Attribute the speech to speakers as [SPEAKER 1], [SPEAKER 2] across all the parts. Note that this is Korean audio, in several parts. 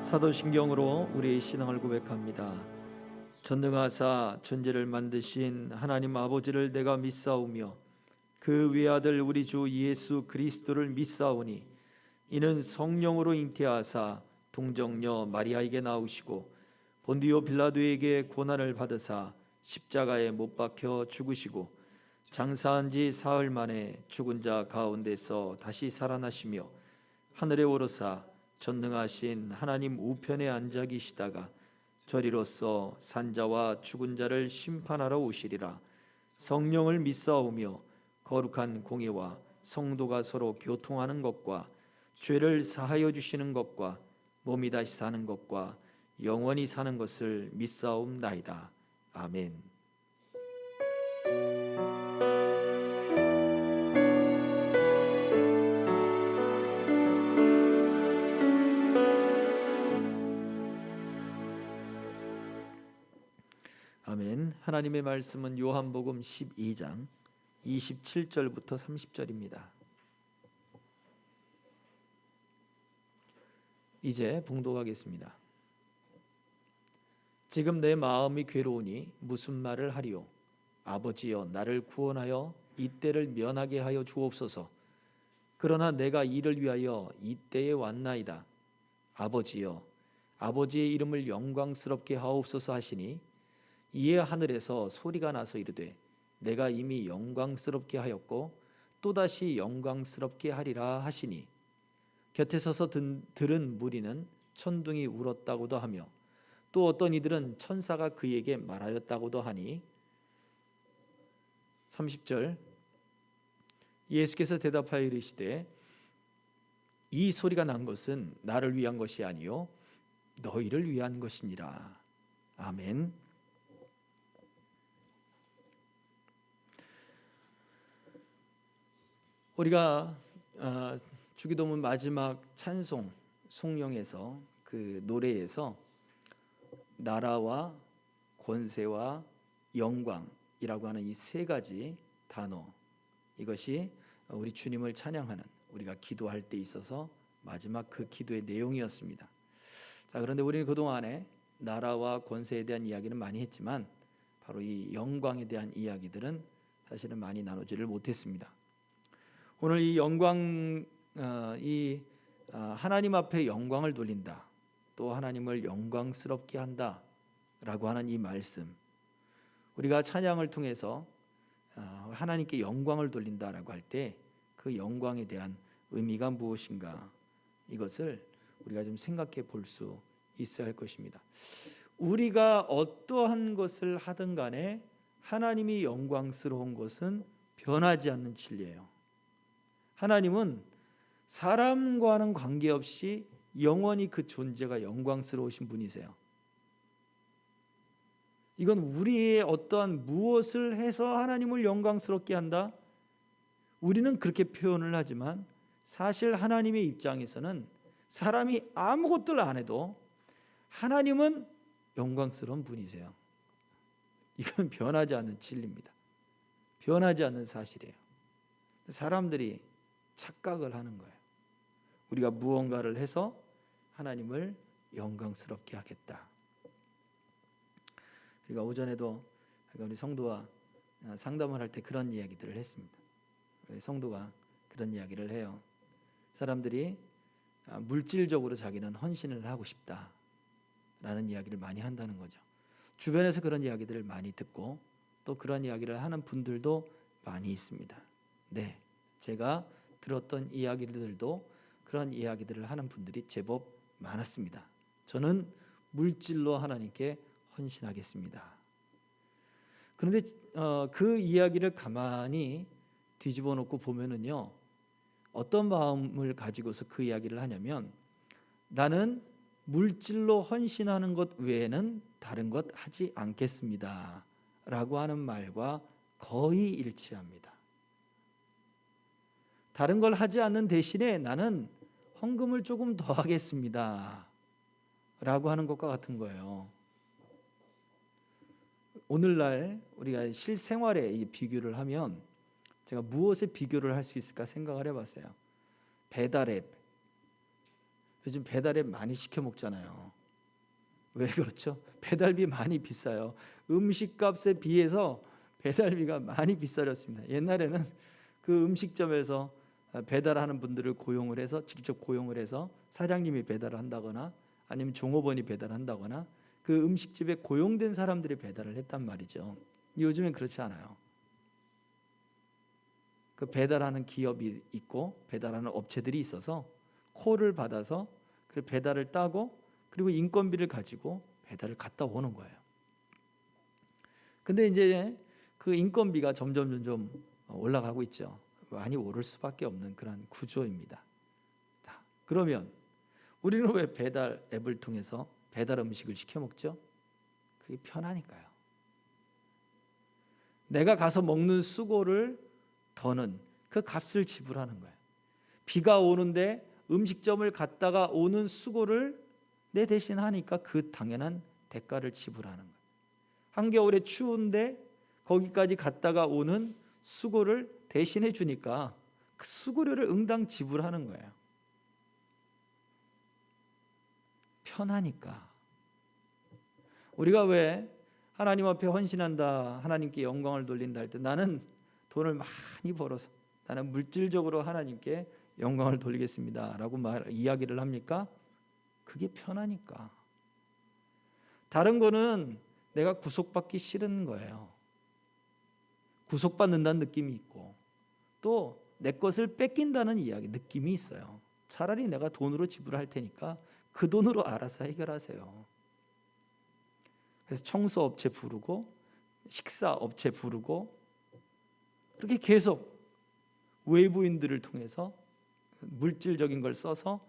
[SPEAKER 1] 사도신경으로 우리의 신앙을 고백합니다. 전능하사 천지를 만드신 하나님 아버지를 내가 믿사오며 그 외아들 우리 주 예수 그리스도를 믿사오니 이는 성령으로 잉태하사 동정녀 마리아에게 나오시고 본디오 빌라도에게 고난을 받으사 십자가에 못 박혀 죽으시고 장사한 지 사흘 만에 죽은 자 가운데서 다시 살아나시며 하늘에 오르사 전능하신 하나님 우편에 앉아 계시다가 저리로서 산자와 죽은 자를 심판하러 오시리라. 성령을 믿사오며 거룩한 공예와 성도가 서로 교통하는 것과 죄를 사하여 주시는 것과 몸이 다시 사는 것과 영원히 사는 것을 믿사옵나이다. 아멘. 아멘. 하나님의 말씀은 요한복음 12장 27절부터 30절입니다. 이제 봉독하겠습니다. 지금 내 마음이 괴로우니 무슨 말을 하리요? 아버지여, 나를 구원하여 이때를 면하게 하여 주옵소서. 그러나 내가 이를 위하여 이때에 왔나이다. 아버지여, 아버지의 이름을 영광스럽게 하옵소서 하시니 이에 하늘에서 소리가 나서 이르되 내가 이미 영광스럽게 하였고 또다시 영광스럽게 하리라 하시니 곁에 서서 들은 무리는 천둥이 울었다고도 하며 또 어떤 이들은 천사가 그에게 말하였다고도 하니 30절 예수께서 대답하여 이르시되 이 소리가 난 것은 나를 위한 것이 아니요 너희를 위한 것이니라. 아멘. 우리가 주기도문 마지막 찬송 송영에서 그 노래에서 나라와 권세와 영광이라고 하는 이 세 가지 단어, 이것이 우리 주님을 찬양하는 우리가 기도할 때 있어서 마지막 그 기도의 내용이었습니다. 자, 그런데 우리는 그동안에 나라와 권세에 대한 이야기는 많이 했지만 바로 이 영광에 대한 이야기들은 사실은 많이 나누지를 못했습니다. 오늘 이 영광, 하나님 앞에 영광을 돌린다, 또 하나님을 영광스럽게 한다라고 하는 이 말씀, 우리가 찬양을 통해서 하나님께 영광을 돌린다라고 할 때 그 영광에 대한 의미가 무엇인가, 이것을 우리가 좀 생각해 볼 수 있어야 할 것입니다. 우리가 어떠한 것을 하든 간에 하나님이 영광스러운 것은 변하지 않는 진리예요. 하나님은 사람과는 관계없이 영원히 그 존재가 영광스러우신 분이세요. 이건 우리의 어떠한 무엇을 해서 하나님을 영광스럽게 한다? 우리는 그렇게 표현을 하지만 사실 하나님의 입장에서는 사람이 아무것도 안 해도 하나님은 영광스러운 분이세요. 이건 변하지 않는 진리입니다. 변하지 않는 사실이에요. 사람들이 착각을 하는 거예요. 우리가 무언가를 해서 하나님을 영광스럽게 하겠다. 우리가 오전에도 우리 성도와 상담을 할 때 그런 이야기들을 했습니다. 성도가 그런 이야기를 해요. 사람들이 물질적으로 자기는 헌신을 하고 싶다라는 이야기를 많이 한다는 거죠. 주변에서 그런 이야기들을 많이 듣고 또 그런 이야기를 하는 분들도 많이 있습니다. 네, 제가 들었던 이야기들도 그런 이야기들을 하는 분들이 제법 많았습니다. 저는 물질로 하나님께 헌신하겠습니다. 그런데 그 이야기를 가만히 뒤집어 놓고 보면은요, 어떤 마음을 가지고서 그 이야기를 하냐면 나는 물질로 헌신하는 것 외에는 다른 것 하지 않겠습니다 라고 하는 말과 거의 일치합니다. 다른 걸 하지 않는 대신에 나는 헌금을 조금 더 하겠습니다 라고 하는 것과 같은 거예요. 오늘날 우리가 실생활에 이 비교를 하면 제가 무엇에 비교를 할 수 있을까 생각을 해봤어요. 배달앱, 요즘 배달에 많이 시켜 먹잖아요. 왜 그렇죠? 배달비 많이 비싸요. 음식값에 비해서 배달비가 많이 비싸졌습니다. 옛날에는 그 음식점에서 배달하는 분들을 고용을 해서 직접 고용을 해서 사장님이 배달을 한다거나 아니면 종업원이 배달한다거나 그 음식집에 고용된 사람들이 배달을 했단 말이죠. 요즘엔 그렇지 않아요. 그 배달하는 기업이 있고 배달하는 업체들이 있어서 콜을 받아서 그 배달을 따고 그리고 인건비를 가지고 배달을 갔다 오는 거예요. 근데 이제 그 인건비가 점점 올라가고 있죠. 많이 오를 수밖에 없는 그런 구조입니다. 자, 그러면 우리는 왜 배달 앱을 통해서 배달 음식을 시켜 먹죠? 그게 편하니까요. 내가 가서 먹는 수고를 더는 그 값을 지불하는 거예요. 비가 오는데 음식점을 갔다가 오는 수고를 내 대신 하니까 그 당연한 대가를 지불하는 거예요. 한겨울에 추운데 거기까지 갔다가 오는 수고를 대신해 주니까 그 수고료를 응당 지불하는 거예요. 편하니까. 우리가 왜 하나님 앞에 헌신한다, 하나님께 영광을 돌린다 할 때 나는 돈을 많이 벌어서 나는 물질적으로 하나님께 영광을 돌리겠습니다 라고 이야기를 합니까? 그게 편하니까. 다른 거는 내가 구속받기 싫은 거예요. 구속받는다는 느낌이 있고 또 내 것을 뺏긴다는 이야기, 느낌이 있어요. 차라리 내가 돈으로 지불할 테니까 그 돈으로 알아서 해결하세요. 그래서 청소업체 부르고 식사업체 부르고 그렇게 계속 외부인들을 통해서 물질적인 걸 써서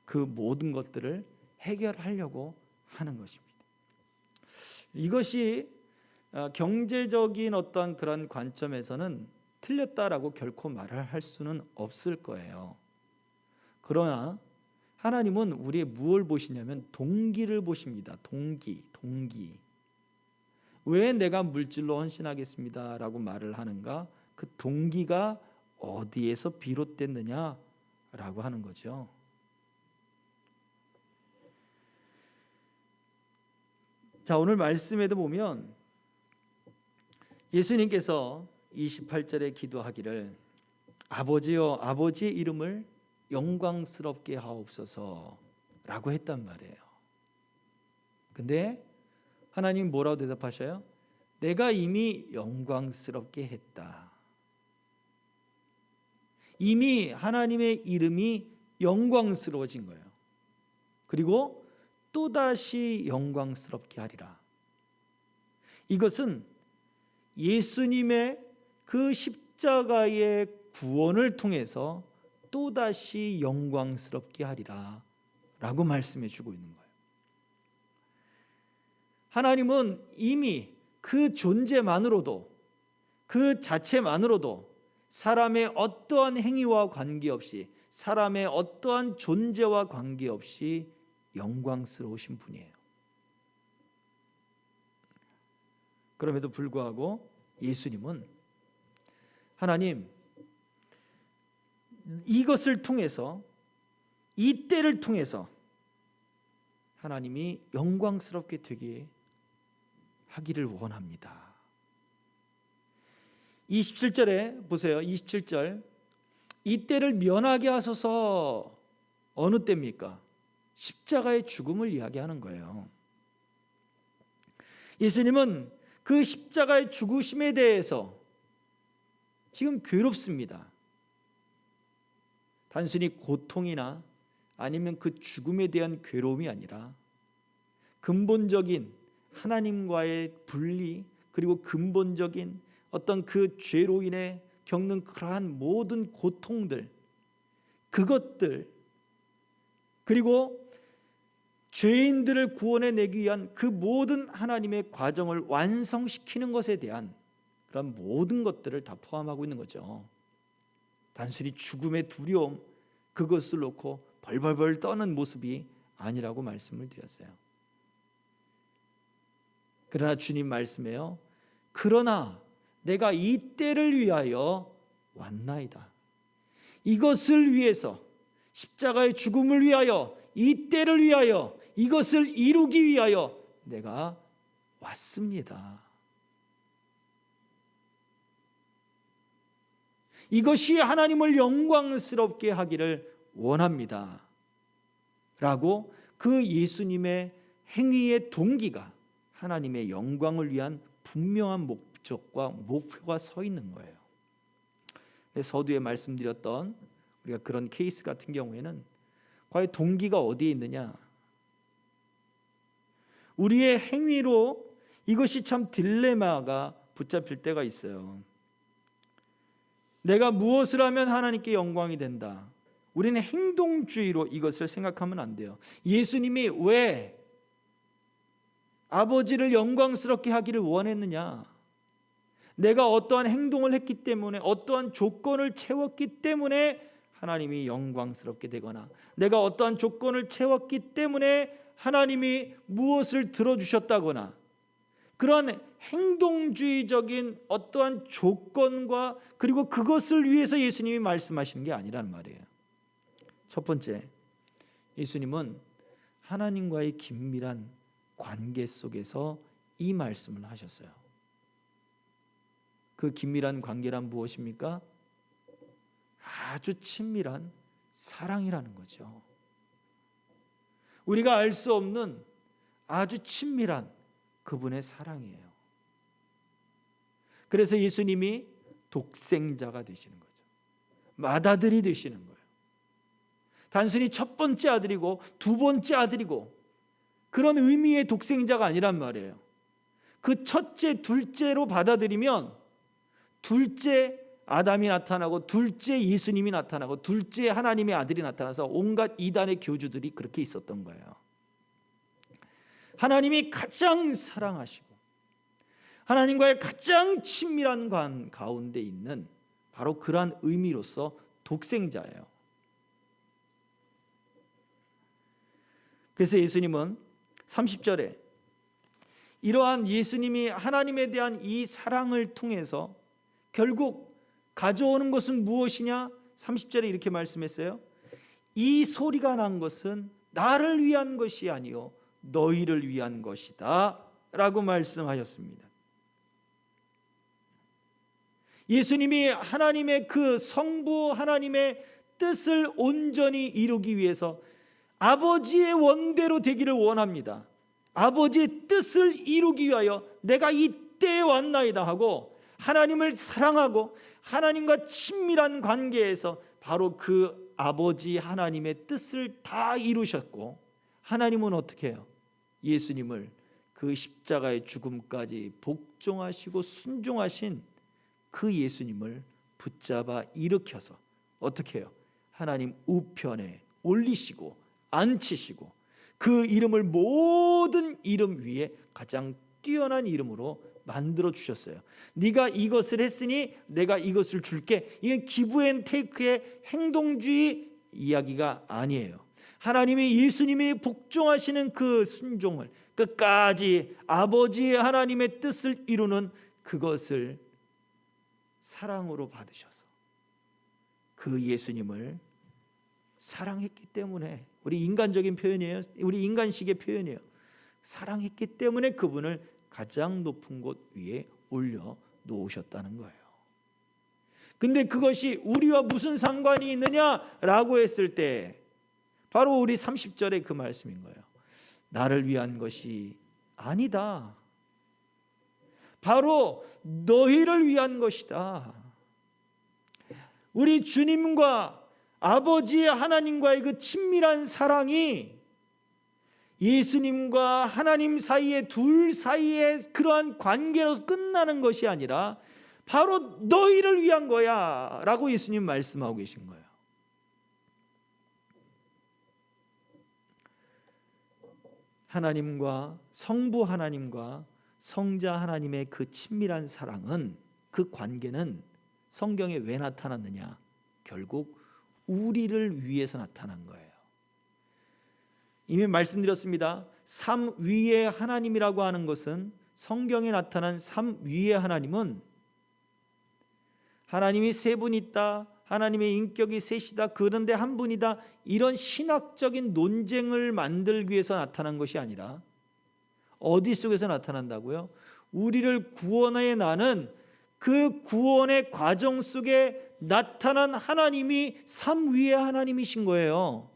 [SPEAKER 1] 그 모든 것들을 해결하려고 하는 것입니다. 이것이 경제적인 어떤 그런 관점에서는 틀렸다라고 결코 말을 할 수는 없을 거예요. 그러나 하나님은 우리의 무엇을 보시냐면 동기를 보십니다. 동기. 왜 내가 물질로 헌신하겠습니다 라고 말을 하는가? 그 동기가 어디에서 비롯됐느냐라고 하는 거죠. 자, 오늘 말씀에도 보면 예수님께서 28절에 기도하기를 아버지여 아버지의 이름을 영광스럽게 하옵소서라고 했단 말이에요. 근데 하나님 뭐라고 대답하셔요? 내가 이미 영광스럽게 했다. 이미 하나님의 이름이 영광스러워진 거예요. 그리고 또다시 영광스럽게 하리라. 이것은 예수님의 그 십자가의 구원을 통해서 또다시 영광스럽게 하리라 라고 말씀해 주고 있는 거예요. 하나님은 이미 그 존재만으로도 그 자체만으로도 사람의 어떠한 행위와 관계없이 사람의 어떠한 존재와 관계없이 영광스러우신 분이에요. 그럼에도 불구하고 예수님은 하나님 이것을 통해서 이 때를 통해서 하나님이 영광스럽게 되게 하기를 원합니다. 27절에 보세요. 27절 이 때를 면하게 하소서. 어느 때입니까? 십자가의 죽음을 이야기하는 거예요. 예수님은 그 십자가의 죽으심에 대해서 지금 괴롭습니다. 단순히 고통이나 아니면 그 죽음에 대한 괴로움이 아니라 근본적인 하나님과의 분리 그리고 근본적인 어떤 그 죄로 인해 겪는 그러한 모든 고통들 그것들 그리고 죄인들을 구원해내기 위한 그 모든 하나님의 과정을 완성시키는 것에 대한 그런 모든 것들을 다 포함하고 있는 거죠. 단순히 죽음의 두려움 그것을 놓고 벌벌벌 떠는 모습이 아니라고 말씀을 드렸어요. 그러나 주님 말씀해요. 그러나 내가 이 때를 위하여 왔나이다. 이것을 위해서 십자가의 죽음을 위하여, 이 때를 위하여, 이것을 이루기 위하여 내가 왔습니다. 이것이 하나님을 영광스럽게 하기를 원합니다. 라고 그 예수님의 행위의 동기가 하나님의 영광을 위한 분명한 목적과 목표가 서 있는 거예요. 서두에 말씀드렸던 우리가 그런 케이스 같은 경우에는 과연 동기가 어디에 있느냐? 우리의 행위로 이것이 참 딜레마가 붙잡힐 때가 있어요. 내가 무엇을 하면 하나님께 영광이 된다. 우리는 행동주의로 이것을 생각하면 안 돼요. 예수님이 왜 아버지를 영광스럽게 하기를 원했느냐? 내가 어떠한 행동을 했기 때문에, 어떠한 조건을 채웠기 때문에 하나님이 영광스럽게 되거나, 내가 어떠한 조건을 채웠기 때문에 하나님이 무엇을 들어주셨다거나, 그런 행동주의적인 어떠한 조건과 그리고 그것을 위해서 예수님이 말씀하시는 게 아니란 말이에요. 첫 번째, 예수님은 하나님과의 긴밀한 관계 속에서 이 말씀을 하셨어요. 그 긴밀한 관계란 무엇입니까? 아주 친밀한 사랑이라는 거죠. 우리가 알 수 없는 아주 친밀한 그분의 사랑이에요. 그래서 예수님이 독생자가 되시는 거죠. 맏아들이 되시는 거예요. 단순히 첫 번째 아들이고 두 번째 아들이고 그런 의미의 독생자가 아니란 말이에요. 그 첫째, 둘째로 받아들이면 둘째 아담이 나타나고 둘째 예수님이 나타나고 둘째 하나님의 아들이 나타나서 온갖 이단의 교주들이 그렇게 있었던 거예요. 하나님이 가장 사랑하시고 하나님과의 가장 친밀한 관 가운데 있는 바로 그러한 의미로서 독생자예요. 그래서 예수님은 30절에 이러한 예수님이 하나님에 대한 이 사랑을 통해서 결국 가져오는 것은 무엇이냐? 30절에 이렇게 말씀했어요. 이 소리가 난 것은 나를 위한 것이 아니요 너희를 위한 것이다 라고 말씀하셨습니다. 예수님이 하나님의 그 성부 하나님의 뜻을 온전히 이루기 위해서 아버지의 원대로 되기를 원합니다. 아버지의 뜻을 이루기 위하여 내가 이때에 왔나이다 하고 하나님을 사랑하고 하나님과 친밀한 관계에서 바로 그 아버지 하나님의 뜻을 다 이루셨고, 하나님은 어떻게 해요? 예수님을 그 십자가의 죽음까지 복종하시고 순종하신 그 예수님을 붙잡아 일으켜서 어떻게 해요? 하나님 우편에 올리시고 앉히시고 그 이름을 모든 이름 위에 가장 뛰어난 이름으로 만들어 주셨어요. 네가 이것을 했으니 내가 이것을 줄게. 이게 기브앤테이크의 행동주의 이야기가 아니에요. 하나님이 예수님이 복종하시는 그 순종을 끝까지 아버지의 하나님의 뜻을 이루는 그것을 사랑으로 받으셔서 그 예수님을 사랑했기 때문에, 우리 인간적인 표현이에요. 우리 인간식의 표현이에요. 사랑했기 때문에 그분을 가장 높은 곳 위에 올려 놓으셨다는 거예요. 근데 그것이 우리와 무슨 상관이 있느냐라고 했을 때 바로 우리 30절의 그 말씀인 거예요. 나를 위한 것이 아니다. 바로 너희를 위한 것이다. 우리 주님과 아버지의 하나님과의 그 친밀한 사랑이 예수님과 하나님 사이에 둘 사이의 그러한 관계로 끝나는 것이 아니라 바로 너희를 위한 거야 라고 예수님 말씀하고 계신 거예요. 하나님과 성부 하나님과 성자 하나님의 그 친밀한 사랑은, 그 관계는 성경에 왜 나타났느냐? 결국 우리를 위해서 나타난 거예요. 이미 말씀드렸습니다. 삼위의 하나님이라고 하는 것은, 성경에 나타난 삼위의 하나님은 하나님이 세 분 있다, 하나님의 인격이 셋이다, 그런데 한 분이다, 이런 신학적인 논쟁을 만들기 위해서 나타난 것이 아니라 어디 속에서 나타난다고요? 우리를 구원해 나는 그 구원의 과정 속에 나타난 하나님이 삼위의 하나님이신 거예요.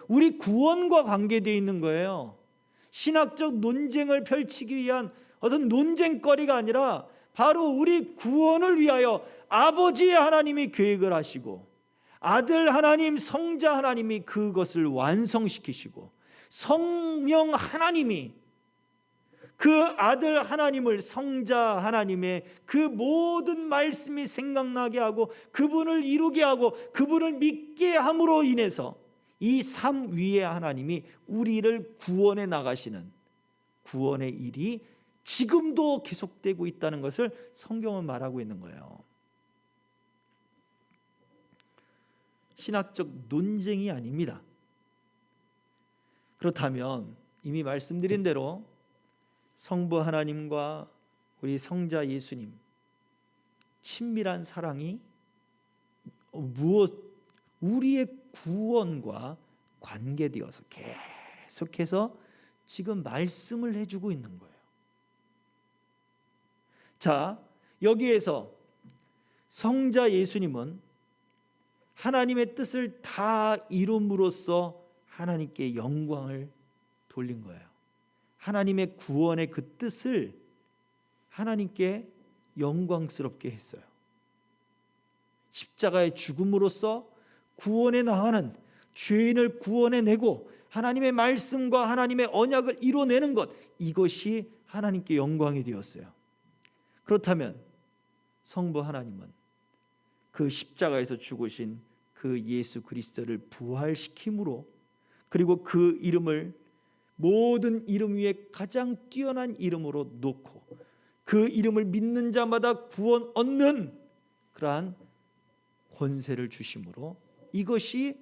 [SPEAKER 1] 우리 구원과 관계되어 있는 거예요. 신학적 논쟁을 펼치기 위한 어떤 논쟁거리가 아니라 바로 우리 구원을 위하여 아버지의 하나님이 계획을 하시고 아들 하나님, 성자 하나님이 그것을 완성시키시고 성령 하나님이 그 아들 하나님을, 성자 하나님의 그 모든 말씀이 생각나게 하고 그분을 이루게 하고 그분을 믿게 함으로 인해서 이 삼위의 하나님이 우리를 구원해 나가시는 구원의 일이 지금도 계속되고 있다는 것을 성경은 말하고 있는 거예요. 신학적 논쟁이 아닙니다. 그렇다면 이미 말씀드린 대로 성부 하나님과 우리 성자 예수님 친밀한 사랑이 우리의 구원과 관계되어서 계속해서 지금 말씀을 해주고 있는 거예요. 자, 여기에서 성자 예수님은 하나님의 뜻을 다 이룸으로써 하나님께 영광을 돌린 거예요. 하나님의 구원의 그 뜻을 하나님께 영광스럽게 했어요. 십자가의 죽음으로써 구원해 나가는 죄인을 구원해내고 하나님의 말씀과 하나님의 언약을 이뤄내는 것, 이것이 하나님께 영광이 되었어요. 그렇다면 성부 하나님은 그 십자가에서 죽으신 그 예수 그리스도를 부활시킴으로, 그리고 그 이름을 모든 이름 위에 가장 뛰어난 이름으로 놓고 그 이름을 믿는 자마다 구원 얻는 그러한 권세를 주심으로 이것이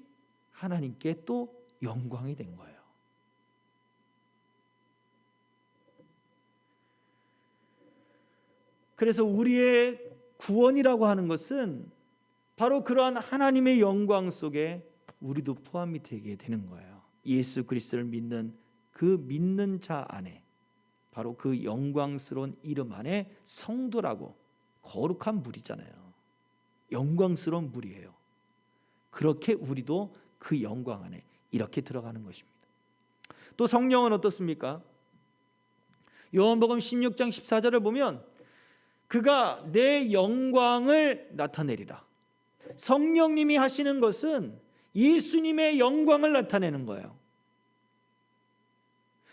[SPEAKER 1] 하나님께 또 영광이 된 거예요. 그래서 우리의 구원이라고 하는 것은 바로 그러한 하나님의 영광 속에 우리도 포함이 되게 되는 거예요. 예수 그리스도를 믿는 그 믿는 자 안에, 바로 그 영광스러운 이름 안에 성도라고, 거룩한 물이잖아요. 영광스러운 물이에요. 그렇게 우리도 그 영광 안에 이렇게 들어가는 것입니다. 또 성령은 어떻습니까? 요한복음 16장 14절을 보면 그가 내 영광을 나타내리라. 성령님이 하시는 것은 예수님의 영광을 나타내는 거예요.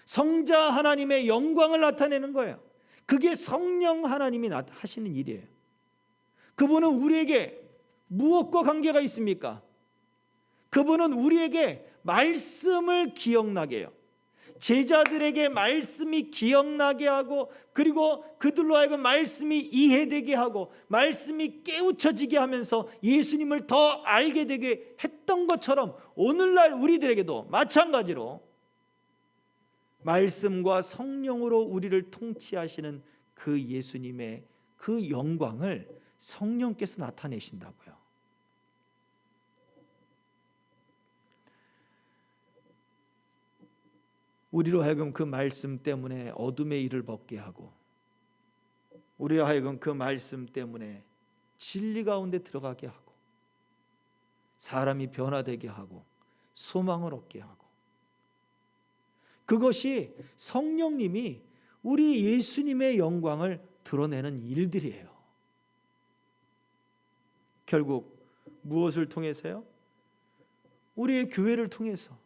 [SPEAKER 1] 성자 하나님의 영광을 나타내는 거예요. 그게 성령 하나님이 하시는 일이에요. 그분은 우리에게 무엇과 관계가 있습니까? 그분은 우리에게 말씀을 기억나게 해요. 제자들에게 말씀이 기억나게 하고, 그리고 그들로 하여금 말씀이 이해되게 하고 말씀이 깨우쳐지게 하면서 예수님을 더 알게 되게 했던 것처럼 오늘날 우리들에게도 마찬가지로 말씀과 성령으로 우리를 통치하시는 그 예수님의 그 영광을 성령께서 나타내신다고요. 우리로 하여금 그 말씀 때문에 어둠의 일을 벗게 하고, 우리로 하여금 그 말씀 때문에 진리 가운데 들어가게 하고, 사람이 변화되게 하고 소망을 얻게 하고, 그것이 성령님이 우리 예수님의 영광을 드러내는 일들이에요. 결국 무엇을 통해서요? 우리의 교회를 통해서,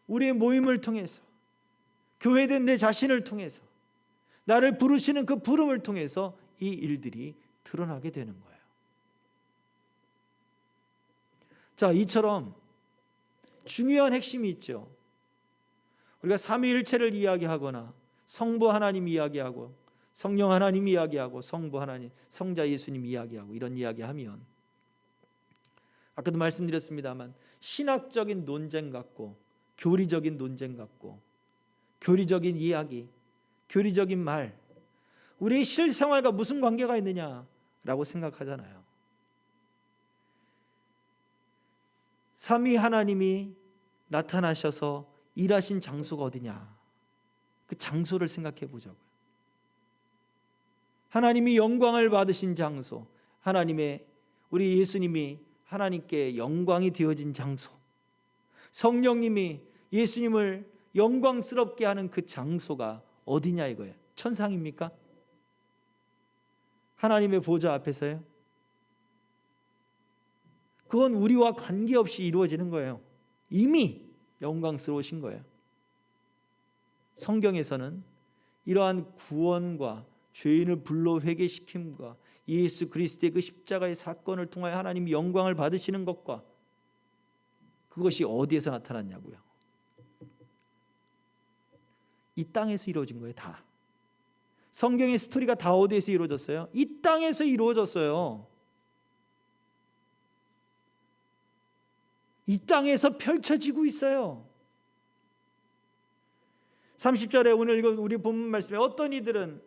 [SPEAKER 1] 우리의 모임을 통해서, 교회된 내 자신을 통해서, 나를 부르시는 그 부름을 통해서 이 일들이 드러나게 되는 거예요. 자, 이처럼 중요한 핵심이 있죠. 우리가 삼위일체를 이야기하거나 성부 하나님 이야기하고 성령 하나님 이야기하고 성부 하나님, 성자 예수님 이야기하고 이런 이야기하면 아까도 말씀드렸습니다만 신학적인 논쟁 같고 교리적인 논쟁 같고 교리적인 이야기, 교리적인 말, 우리의 실생활과 무슨 관계가 있느냐라고 생각하잖아요. 삼위 하나님이 나타나셔서 일하신 장소가 어디냐? 그 장소를 생각해 보자고요. 하나님이 영광을 받으신 장소, 하나님의 우리 예수님이 하나님께 영광이 되어진 장소, 성령님이 예수님을 영광스럽게 하는 그 장소가 어디냐 이거예요. 천상입니까? 하나님의 보좌 앞에서요? 그건 우리와 관계없이 이루어지는 거예요. 이미 영광스러우신 거예요. 성경에서는 이러한 구원과 죄인을 불러 회개시킴과 예수 그리스도의 그 십자가의 사건을 통하여 하나님이 영광을 받으시는 것과 그것이 어디에서 나타났냐고요? 이 땅에서 이루어진 거예요. 다. 성경의 스토리가 다 어디에서 이루어졌어요? 이 땅에서 이루어졌어요. 이 땅에서 펼쳐지고 있어요. 30절에 오늘 우리 본문 말씀에 어떤 이들은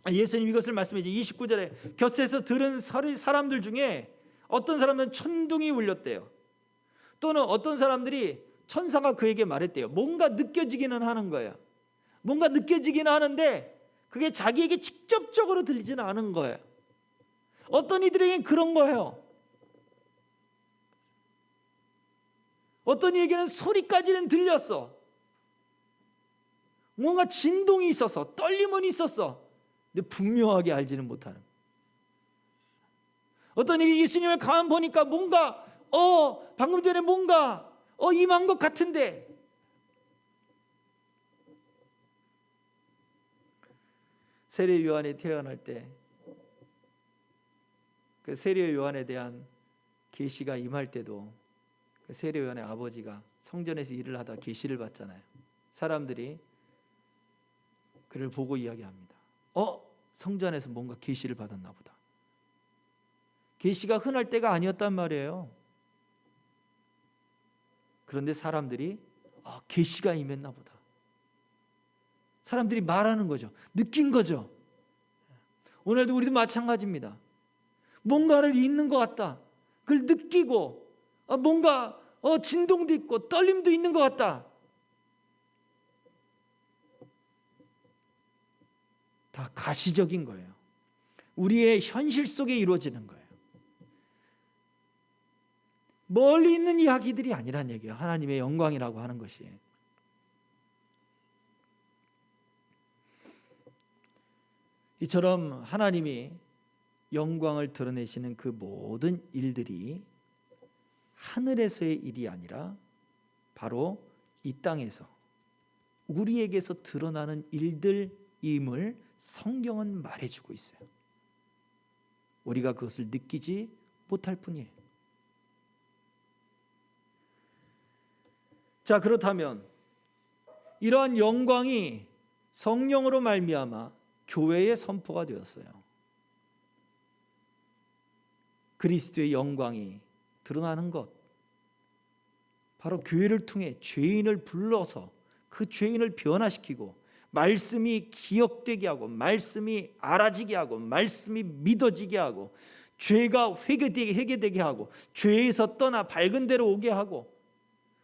[SPEAKER 1] 예수님 이것을 말씀해 주시죠. 29절에 곁에서 들은 사람들 중에 어떤 사람은 천둥이 울렸대요. 또는 어떤 사람들이 천사가 그에게 말했대요. 뭔가 느껴지기는 하는 거예요. 뭔가 느껴지기는 하는데 그게 자기에게 직접적으로 들리지는 않은 거예요. 어떤 이들에게는 그런 거예요. 어떤 이에게는 소리까지는 들렸어. 뭔가 진동이 있었어. 떨림은 있었어. 근데 분명하게 알지는 못하는. 어떤 이게 예수님을 가만 보니까 뭔가 방금 전에 뭔가 임한 것 같은데 세례 요한이 태어날 때 그 세례 요한에 대한 계시가 임할 때도 그 세례 요한의 아버지가 성전에서 일을 하다 계시를 받잖아요. 사람들이 그를 보고 이야기합니다. 성전에서 뭔가 계시를 받았나 보다. 계시가 흔할 때가 아니었단 말이에요. 그런데 사람들이 계시가 임했나 보다. 사람들이 말하는 거죠. 느낀 거죠. 오늘도 우리도 마찬가지입니다. 뭔가를 있는 것 같다. 그걸 느끼고 뭔가 진동도 있고 떨림도 있는 것 같다. 다 가시적인 거예요. 우리의 현실 속에 이루어지는 거예요. 멀리 있는 이야기들이 아니란 얘기예요. 하나님의 영광이라고 하는 것이. 이처럼 하나님이 영광을 드러내시는 그 모든 일들이 하늘에서의 일이 아니라 바로 이 땅에서 우리에게서 드러나는 일들임을 성경은 말해주고 있어요. 우리가 그것을 느끼지 못할 뿐이에요. 자, 그렇다면 이러한 영광이 성령으로 말미암아 교회의 선포가 되었어요. 그리스도의 영광이 드러나는 것, 바로 교회를 통해 죄인을 불러서 그 죄인을 변화시키고 말씀이 기억되게 하고 말씀이 알아지게 하고 말씀이 믿어지게 하고 죄가 회개되게 하고 죄에서 떠나 밝은 데로 오게 하고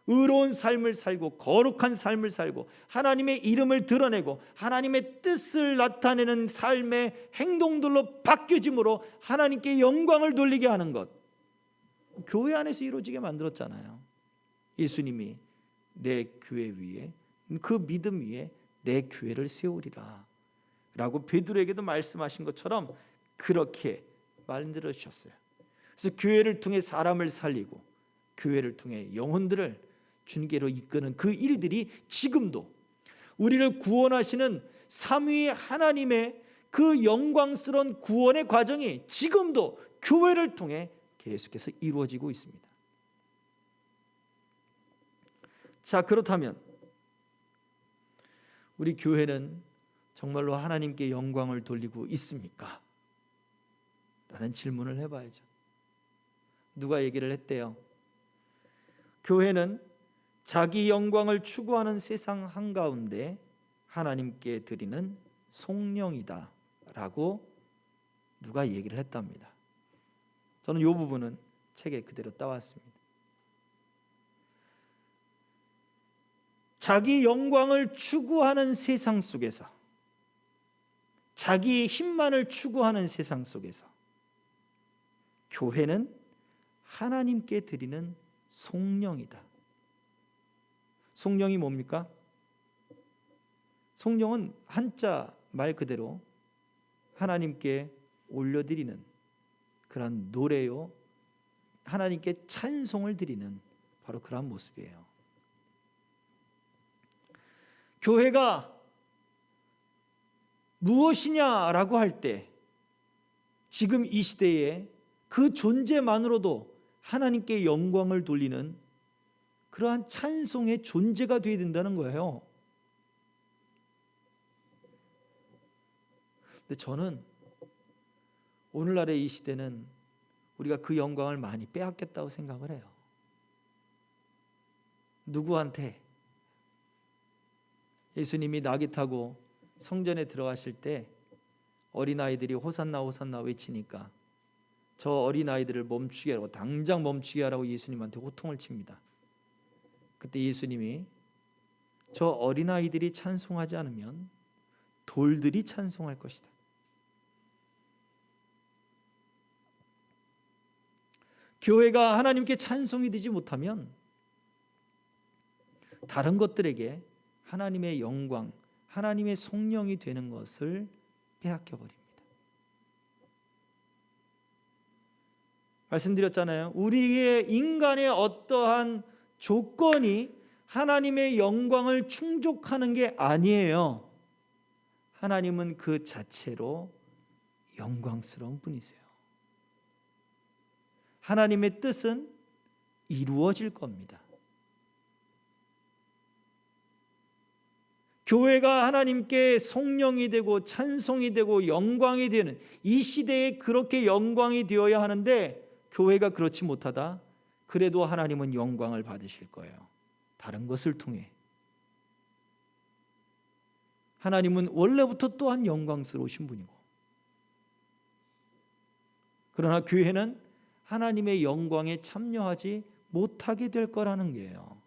[SPEAKER 1] 의로운 삶을 살고 거룩한 삶을 살고 하나님의 이름을 드러내고 하나님의 뜻을 나타내는 삶의 행동들로 바뀌어짐으로 하나님께 영광을 돌리게 하는 것, 교회 안에서 이루어지게 만들었잖아요. 예수님이 내 교회 위에 그 믿음 위에 내 교회를 세우리라 라고 베드로에게도 말씀하신 것처럼 그렇게 만들어 주셨어요. 그래서 교회를 통해 사람을 살리고 교회를 통해 영혼들을 주님께로 이끄는 그 일들이 지금도 우리를 구원하시는 삼위 하나님의 그 영광스러운 구원의 과정이 지금도 교회를 통해 계속해서 이루어지고 있습니다. 자, 그렇다면 우리 교회는 정말로 하나님께 영광을 돌리고 있습니까? 라는 질문을 해봐야죠. 누가 얘기를 했대요? 교회는 자기 영광을 추구하는 세상 한가운데 하나님께 드리는 송령이다 라고 누가 얘기를 했답니다. 저는 이 부분은 책에 그대로 따왔습니다. 자기 영광을 추구하는 세상 속에서, 자기의 힘만을 추구하는 세상 속에서 교회는 하나님께 드리는 송영이다. 송영이 뭡니까? 송영은 한자 말 그대로 하나님께 올려드리는 그런 노래요, 하나님께 찬송을 드리는 바로 그런 모습이에요. 교회가 무엇이냐라고 할 때 지금 이 시대에 그 존재만으로도 하나님께 영광을 돌리는 그러한 찬송의 존재가 되어야 된다는 거예요. 근데 저는 오늘날의 이 시대는 우리가 그 영광을 많이 빼앗겼다고 생각을 해요. 누구한테? 예수님이 나귀 타고 성전에 들어가실 때 어린아이들이 호산나 호산나 외치니까 저 어린아이들을 멈추게 하라고, 당장 멈추게 하라고 예수님한테 호통을 칩니다. 그때 예수님이 저 어린아이들이 찬송하지 않으면 돌들이 찬송할 것이다. 교회가 하나님께 찬송이 되지 못하면 다른 것들에게 하나님의 영광, 하나님의 성령이 되는 것을 빼앗겨 버립니다. 말씀드렸잖아요. 우리의 인간의 어떠한 조건이 하나님의 영광을 충족하는 게 아니에요. 하나님은 그 자체로 영광스러운 분이세요. 하나님의 뜻은 이루어질 겁니다. 교회가 하나님께 송영이 되고 찬송이 되고 영광이 되는 이 시대에 그렇게 영광이 되어야 하는데 교회가 그렇지 못하다, 그래도 하나님은 영광을 받으실 거예요. 다른 것을 통해. 하나님은 원래부터 또한 영광스러우신 분이고, 그러나 교회는 하나님의 영광에 참여하지 못하게 될 거라는 거예요.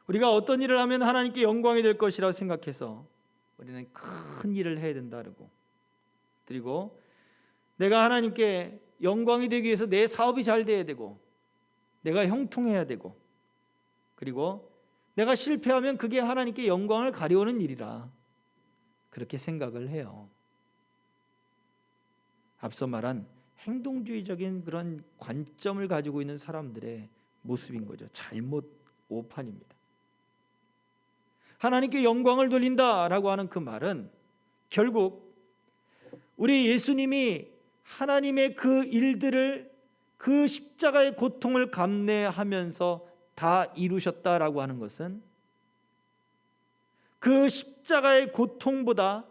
[SPEAKER 1] 우리가 어떤 일을 하면 하나님께 영광이 될 것이라고 생각해서 우리는 큰 일을 해야 된다 그리고 내가 하나님께 영광이 되기 위해서 내 사업이 잘 돼야 되고 내가 형통해야 되고, 그리고 내가 실패하면 그게 하나님께 영광을 가려오는 일이라 그렇게 생각을 해요. 앞서 말한 행동주의적인 그런 관점을 가지고 있는 사람들의 모습인 거죠. 잘못 오판입니다. 하나님께 영광을 돌린다라고 하는 그 말은 결국 우리 예수님이 하나님의 그 일들을, 그 십자가의 고통을 감내하면서 다 이루셨다라고 하는 것은 그 십자가의 고통보다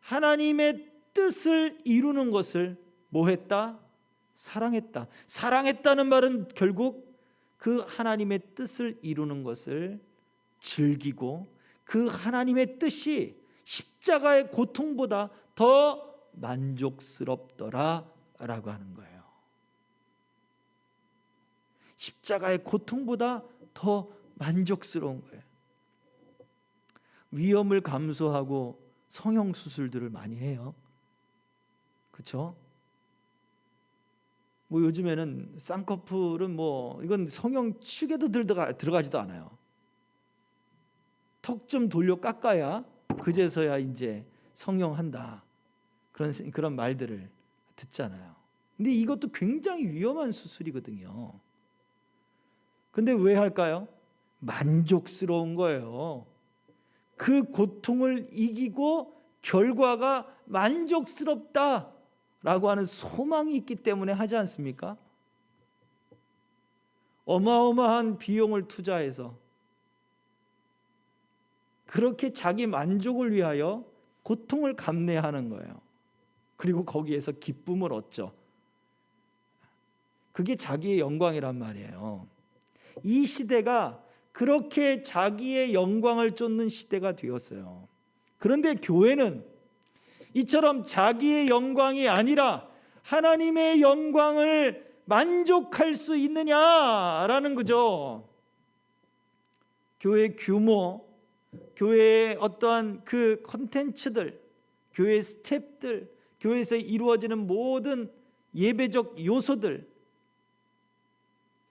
[SPEAKER 1] 하나님의 뜻을 이루는 것을 뭐했다? 사랑했다. 사랑했다는 말은 결국 그 하나님의 뜻을 이루는 것을 즐기고 그 하나님의 뜻이 십자가의 고통보다 더 만족스럽더라라고 하는 거예요. 십자가의 고통보다 더 만족스러운 거예요. 위험을 감수하고 성형 수술들을 많이 해요. 그렇죠? 뭐 요즘에는 쌍꺼풀은 뭐 이건 성형 축에도 들어가지도 않아요. 턱 좀 돌려 깎아야 그제서야 이제 성형한다. 그런 말들을 듣잖아요. 근데 이것도 굉장히 위험한 수술이거든요. 근데 왜 할까요? 만족스러운 거예요. 그 고통을 이기고 결과가 만족스럽다라고 하는 소망이 있기 때문에 하지 않습니까? 어마어마한 비용을 투자해서 그렇게 자기 만족을 위하여 고통을 감내하는 거예요. 그리고 거기에서 기쁨을 얻죠. 그게 자기의 영광이란 말이에요. 이 시대가 그렇게 자기의 영광을 쫓는 시대가 되었어요. 그런데 교회는 이처럼 자기의 영광이 아니라 하나님의 영광을 만족할 수 있느냐라는 거죠. 교회 규모, 교회의 어떠한 그 콘텐츠들, 교회 스텝들, 교회에서 이루어지는 모든 예배적 요소들,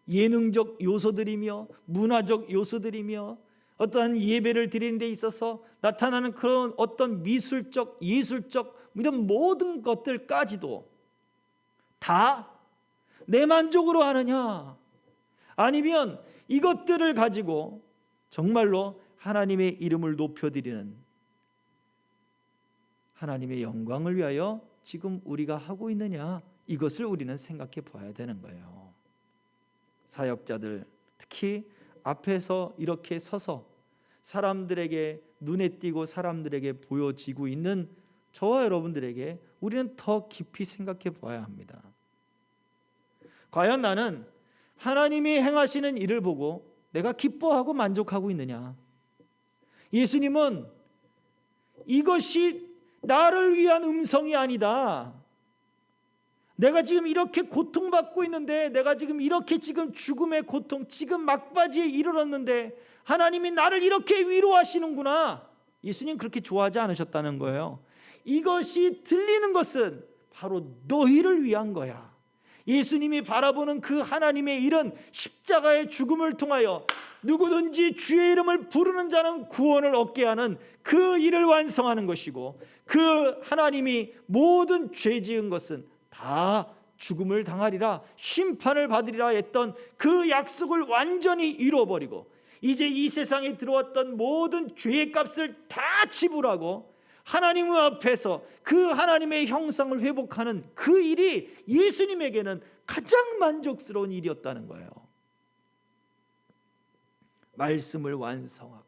[SPEAKER 1] 예능적 요소들이며 문화적 요소들이며 어떠한 예배를 드리는 데 있어서 나타나는 그런 어떤 미술적, 예술적 이런 모든 것들까지도 다 내 만족으로 하느냐, 아니면 이것들을 가지고 정말로 하나님의 이름을 높여드리는, 하나님의 영광을 위하여 지금 우리가 하고 있느냐, 이것을 우리는 생각해 봐야 되는 거예요. 사역자들, 특히 앞에서 이렇게 서서 사람들에게 눈에 띄고 사람들에게 보여지고 있는 저와 여러분들에게 우리는 더 깊이 생각해 봐야 합니다. 과연 나는 하나님이 행하시는 일을 보고 내가 기뻐하고 만족하고 있느냐? 예수님은 이것이 나를 위한 음성이 아니다. 내가 지금 이렇게 고통받고 있는데, 내가 지금 이렇게 지금 죽음의 고통, 지금 막바지에 이르렀는데 하나님이 나를 이렇게 위로하시는구나. 예수님 그렇게 좋아하지 않으셨다는 거예요. 이것이 들리는 것은 바로 너희를 위한 거야. 예수님이 바라보는 그 하나님의 일은 십자가의 죽음을 통하여 누구든지 주의 이름을 부르는 자는 구원을 얻게 하는 그 일을 완성하는 것이고, 그 하나님이 모든 죄 지은 것은 다 죽음을 당하리라, 심판을 받으리라 했던 그 약속을 완전히 이루어버리고, 이제 이 세상에 들어왔던 모든 죄의 값을 다 지불하고 하나님 앞에서 그 하나님의 형상을 회복하는 그 일이 예수님에게는 가장 만족스러운 일이었다는 거예요. 말씀을 완성하고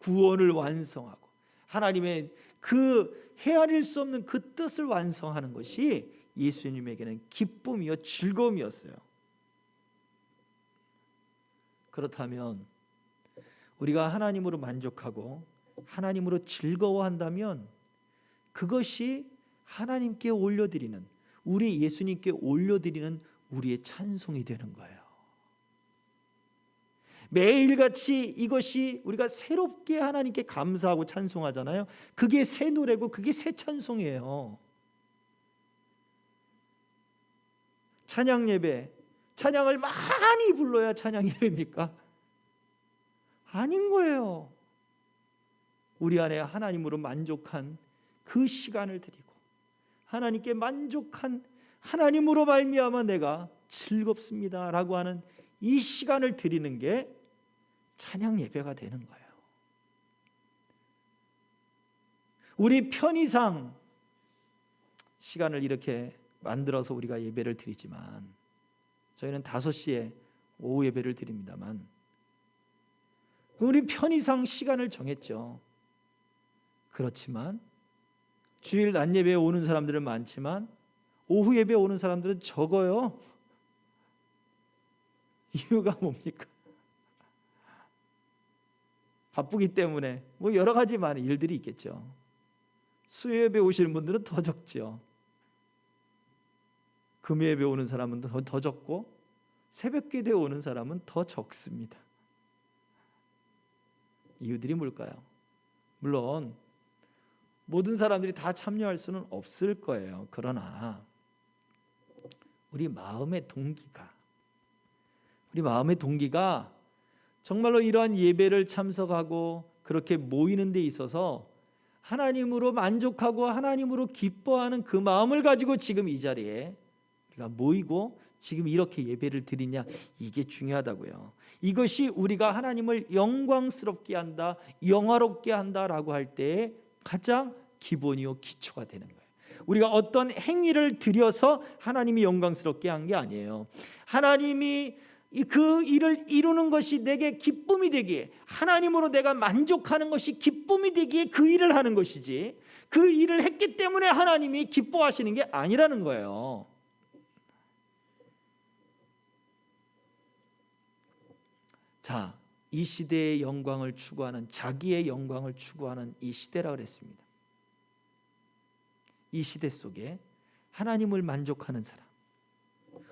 [SPEAKER 1] 구원을 완성하고 하나님의 그 헤아릴 수 없는 그 뜻을 완성하는 것이 예수님에게는 기쁨이요 즐거움이었어요. 그렇다면 우리가 하나님으로 만족하고 하나님으로 즐거워한다면 그것이 하나님께 올려드리는, 우리 예수님께 올려드리는 우리의 찬송이 되는 거예요. 매일같이 이것이 우리가 새롭게 하나님께 감사하고 찬송하잖아요. 그게 새 노래고 그게 새 찬송이에요. 찬양 예배, 찬양을 많이 불러야 찬양 예배입니까? 아닌 거예요. 우리 안에 하나님으로 만족한 그 시간을 드리고 하나님께 만족한, 하나님으로 말미암아 내가 즐겁습니다라고 하는 이 시간을 드리는 게 찬양 예배가 되는 거예요. 우리 편의상 시간을 이렇게 만들어서 우리가 예배를 드리지만, 저희는 5시에 오후 예배를 드립니다만, 우리 편의상 시간을 정했죠. 그렇지만 주일 낮 예배에 오는 사람들은 많지만 오후 예배에 오는 사람들은 적어요. 이유가 뭡니까? 바쁘기 때문에 뭐 여러 가지 많은 일들이 있겠죠. 수요 예배 오시는 분들은 더 적죠. 금 예배 오는 사람은 더 적고 새벽 기도에 오는 사람은 더 적습니다. 이유들이 뭘까요? 물론 모든 사람들이 다 참여할 수는 없을 거예요. 그러나 우리 마음의 동기가 정말로 이러한 예배를 참석하고 그렇게 모이는 데 있어서 하나님으로 만족하고 하나님으로 기뻐하는 그 마음을 가지고 지금 이 자리에 우리가 모이고 지금 이렇게 예배를 드리냐, 이게 중요하다고요. 이것이 우리가 하나님을 영광스럽게 한다, 영화롭게 한다라고 할 때에 가장 기본이요 기초가 되는 거예요. 우리가 어떤 행위를 드려서 하나님이 영광스럽게 한 게 아니에요. 하나님이 그 일을 이루는 것이 내게 기쁨이 되기에, 하나님으로 내가 만족하는 것이 기쁨이 되기에 그 일을 하는 것이지, 그 일을 했기 때문에 하나님이 기뻐하시는 게 아니라는 거예요. 자, 이 시대의 영광을 추구하는, 자기의 영광을 추구하는 이 시대라 그랬습니다. 이 시대 속에 하나님을 만족하는 사람.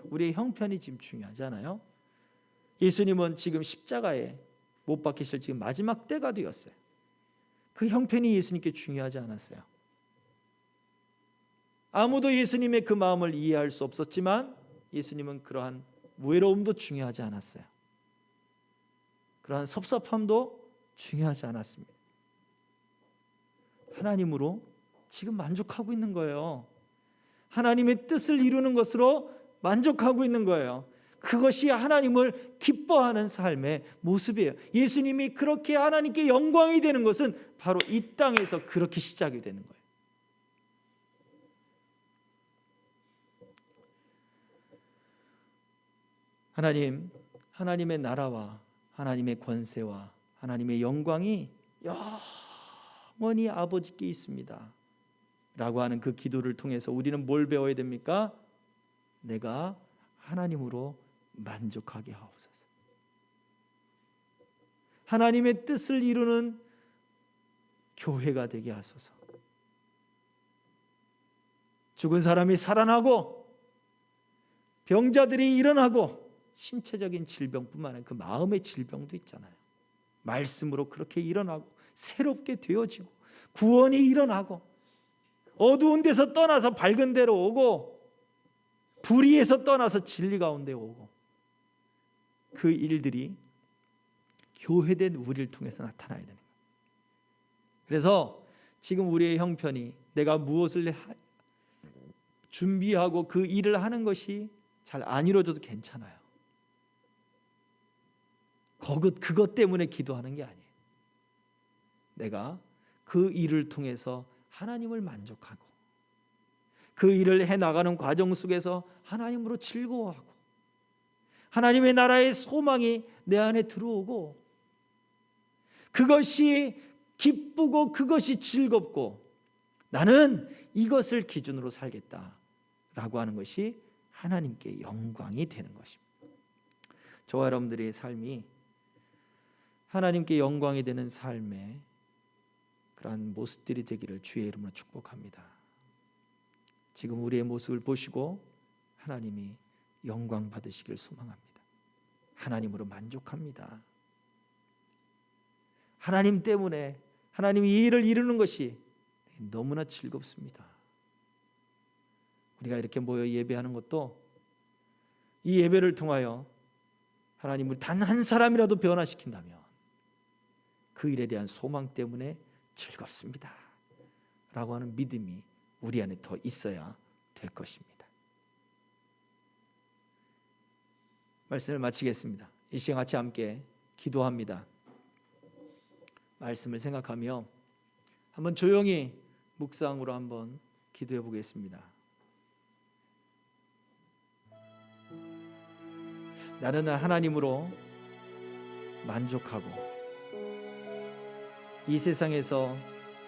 [SPEAKER 1] 우리의 형편이 지금 중요하잖아요. 예수님은 지금 십자가에 못 박히실 지금 마지막 때가 되었어요. 그 형편이 예수님께 중요하지 않았어요. 아무도 예수님의 그 마음을 이해할 수 없었지만 예수님은 그러한 외로움도 중요하지 않았어요. 그러한 섭섭함도 중요하지 않았습니다. 하나님으로 지금 만족하고 있는 거예요. 하나님의 뜻을 이루는 것으로 만족하고 있는 거예요. 그것이 하나님을 기뻐하는 삶의 모습이에요. 예수님이 그렇게 하나님께 영광이 되는 것은 바로 이 땅에서 그렇게 시작이 되는 거예요. 하나님의 나라와 하나님의 권세와 하나님의 영광이 영원히 아버지께 있습니다 라고 하는 그 기도를 통해서 우리는 뭘 배워야 됩니까? 내가 하나님으로 만족하게 하옵소서. 하나님의 뜻을 이루는 교회가 되게 하소서. 죽은 사람이 살아나고 병자들이 일어나고 신체적인 질병뿐만 아니라 그 마음의 질병도 있잖아요. 말씀으로 그렇게 일어나고 새롭게 되어지고 구원이 일어나고 어두운 데서 떠나서 밝은 데로 오고 불의에서 떠나서 진리 가운데 오고 그 일들이 교회된 우리를 통해서 나타나야 되는 거예요. 그래서 지금 우리의 형편이 내가 무엇을 준비하고 그 일을 하는 것이 잘 안 이루어져도 괜찮아요. 그것 때문에 기도하는 게 아니에요. 내가 그 일을 통해서 하나님을 만족하고 그 일을 해나가는 과정 속에서 하나님으로 즐거워하고 하나님의 나라의 소망이 내 안에 들어오고 그것이 기쁘고 그것이 즐겁고 나는 이것을 기준으로 살겠다라고 하는 것이 하나님께 영광이 되는 것입니다. 저와 여러분들의 삶이 하나님께 영광이 되는 삶의 그러한 모습들이 되기를 주의 이름으로 축복합니다. 지금 우리의 모습을 보시고 하나님이 영광 받으시길 소망합니다. 하나님으로 만족합니다. 하나님 때문에 하나님이 이 일을 이루는 것이 너무나 즐겁습니다. 우리가 이렇게 모여 예배하는 것도 이 예배를 통하여 하나님을 단 한 사람이라도 변화시킨다면 그 일에 대한 소망 때문에 즐겁습니다 라고 하는 믿음이 우리 안에 더 있어야 될 것입니다. 말씀을 마치겠습니다. 이 시간 같이 함께 기도합니다. 말씀을 생각하며 한번 조용히 묵상으로 한번 기도해 보겠습니다. 나는 하나님으로 만족하고 이 세상에서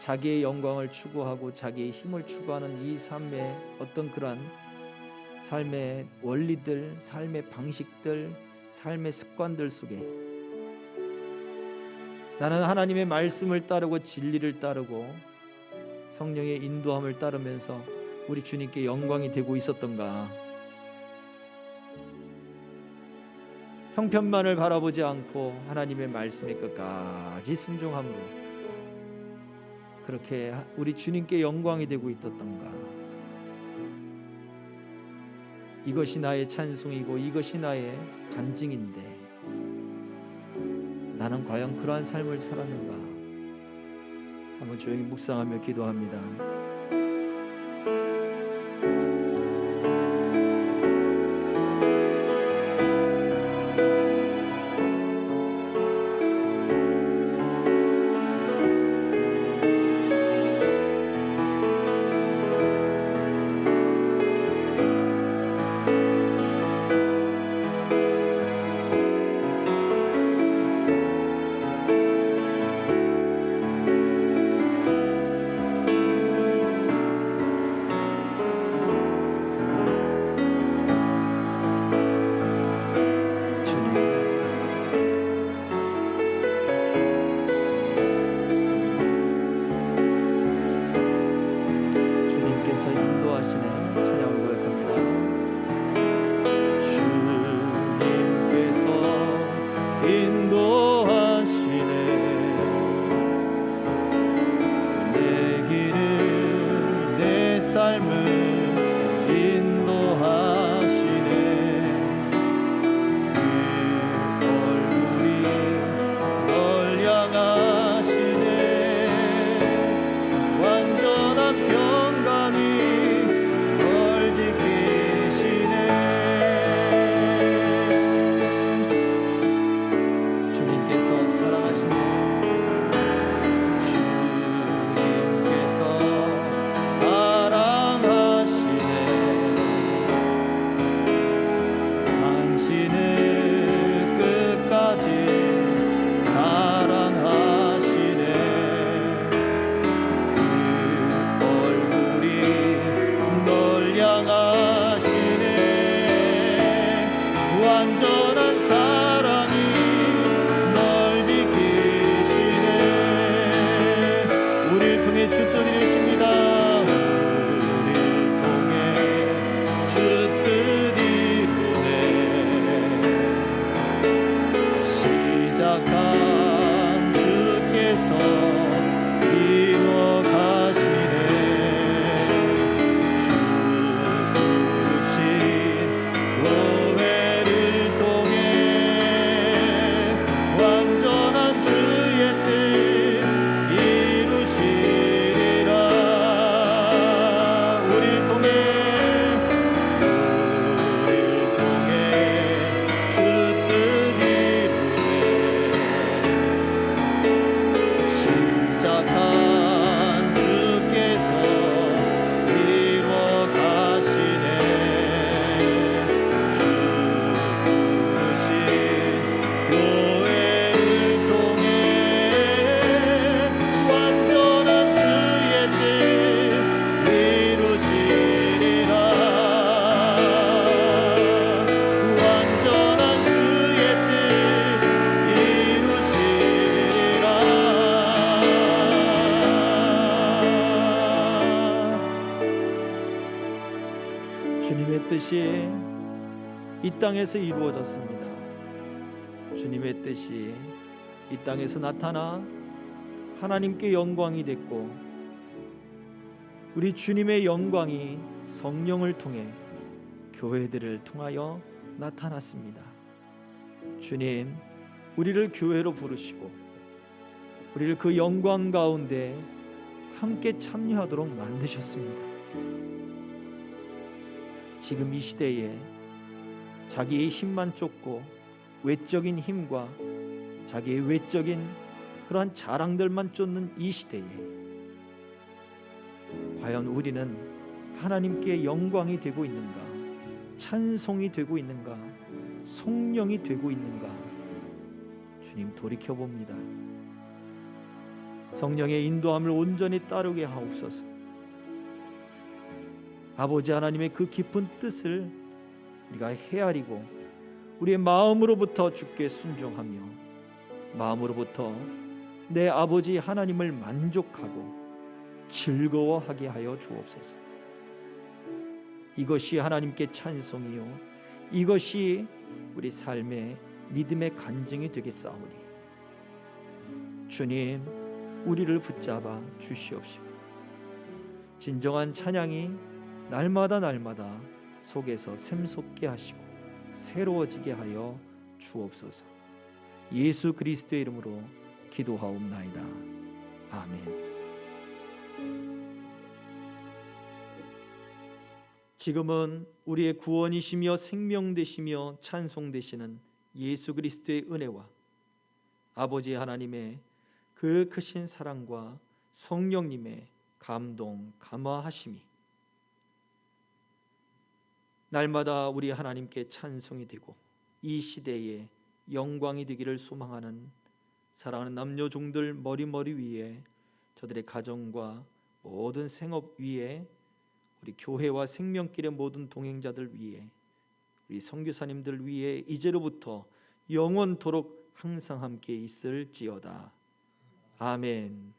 [SPEAKER 1] 자기의 영광을 추구하고 자기의 힘을 추구하는 이 삶의 어떤 그러한 삶의 원리들, 삶의 방식들, 삶의 습관들 속에 나는 하나님의 말씀을 따르고 진리를 따르고 성령의 인도함을 따르면서 우리 주님께 영광이 되고 있었던가? 형편만을 바라보지 않고 하나님의 말씀에 끝까지 순종함으로 그렇게 우리 주님께 영광이 되고 있었던가? 이것이 나의 찬송이고 이것이 나의 간증인데 나는 과연 그러한 삶을 살았는가? 한번 조용히 묵상하며 기도합니다. 주님의 뜻이 이 땅에서 이루어졌습니다. 주님의 뜻이 이 땅에서 나타나 하나님께 영광이 됐고, 우리 주님의 영광이 성령을 통해 교회들을 통하여 나타났습니다. 주님, 우리를 교회로 부르시고 우리를 그 영광 가운데 함께 참여하도록 만드셨습니다. 지금 이 시대에 자기의 힘만 쫓고 외적인 힘과 자기의 외적인 그러한 자랑들만 쫓는 이 시대에 과연 우리는 하나님께 영광이 되고 있는가, 찬송이 되고 있는가, 성령이 되고 있는가? 주님, 돌이켜봅니다. 성령의 인도함을 온전히 따르게 하옵소서. 아버지 하나님의 그 깊은 뜻을 우리가 헤아리고 우리의 마음으로부터 주께 순종하며 마음으로부터 내 아버지 하나님을 만족하고 즐거워하게 하여 주옵소서. 이것이 하나님께 찬송이요, 이것이 우리 삶의 믿음의 간증이 되겠사오니 주님, 우리를 붙잡아 주시옵시고 진정한 찬양이 날마다 날마다 속에서 샘솟게 하시고 새로워지게 하여 주옵소서. 예수 그리스도의 이름으로 기도하옵나이다. 아멘. 지금은 우리의 구원이시며 생명 되시며 찬송 되시는 예수 그리스도의 은혜와 아버지 하나님의 그 크신 사랑과 성령님의 감동 감화하심이 날마다 우리 하나님께 찬송이 되고 이 시대에 영광이 되기를 소망하는 사랑하는 남녀 종들 머리 위에, 저들의 가정과 모든 생업 위에, 우리 교회와 생명길의 모든 동행자들 위에, 우리 선교사님들 위에 이제로부터 영원토록 항상 함께 있을지어다. 아멘.